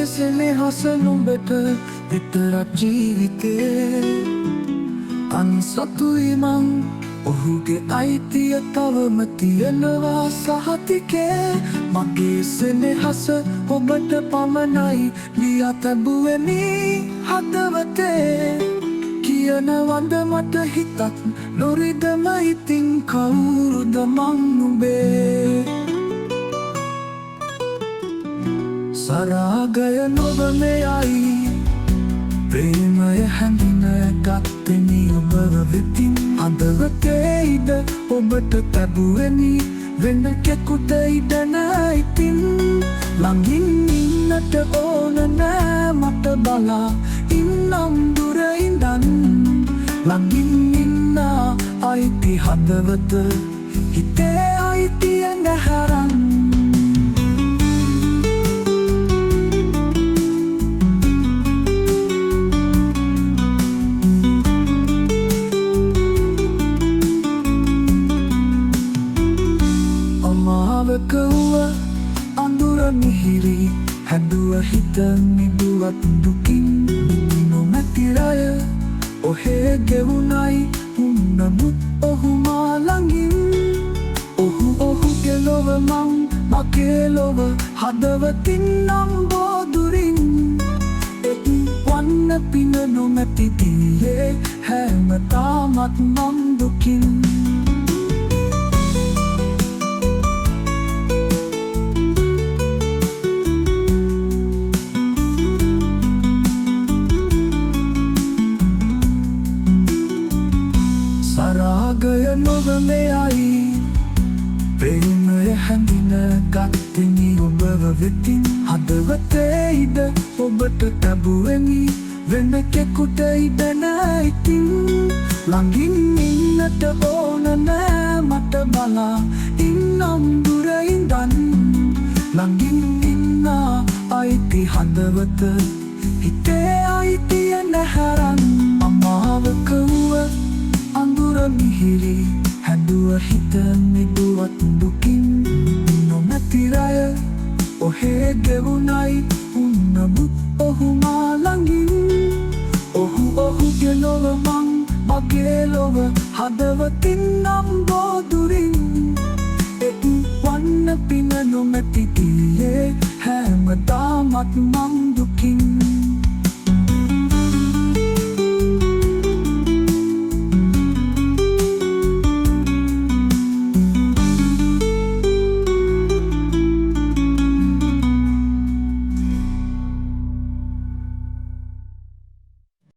මගේ සෙනෙහස නුඹට විතරක් ජීවිතේ අන්සතුයි මං ඔහුගේ අයිතිය තවම තියෙනවා සහතිකේ මගේ සෙනෙහස ඔබට පමණයි ලියා තැබුවෙමි හදවතේ කියනවද මට හිතක් නොරිදම ඉතින් කවුරුද මං නුඹේ සරාගය නොබ මෙයයි ප්‍රේමය හැඳින ගත්තෙමි ඔබව වෙතින් හදවතේද ඔබට තැබුවෙමි වෙන කෙකුට ඉඩ නෑ ඉතින් ළඟින් ඉන්නට ඕන නෑ මට බලා ඉන්නම් දුර ඉඳන් ළඟින් ඉන්න අයිති හදවත හිතේ අයිතිය නැහැරන් අමාවකව්ව අඳුර මිහිරි හැදුව හිත නිදුවත් දුකින් නොමැතිරය ඔහේ ගෙවුණයි උන්නමුත් ඔහු මා ළඟින් ඔහුගේ ලොව මං මගේ ලොව හදවතින් නම් බෝදුරින් එක් වන්න පින නොමැති දියේ හැම තාමත් මං දුකින් සරාගය නොව මෙයයි ප්‍රේමය හැඳින ගත්තෙමි ඔබව වෙතින් හදවතේද ඔබට තැබුවෙමි වෙන කෙකුට ඉඩ නෑ ඉතින් ළඟින් ඉන්නට ඕන නෑ මට බලා ඉන්නම් දුර ඉඳන් ළඟින් ඉන්න අයිති හදවත හිතේ අයිතිය නැහැරන් අමාවකව්ව අඳුර මිහිරි හැදුව හිත නිදුවත් දුකින් නොමැතිරය ඔහේ ගෙවුණයි උන්නමුත් ඔහු මා ළඟින් ඔහුගේ ලොව මං මගේ ලොව හදවතින් නම් බෝදුරින් එක් වන්න පින නොමැති දියේ හැම තාමත් මං දුකින්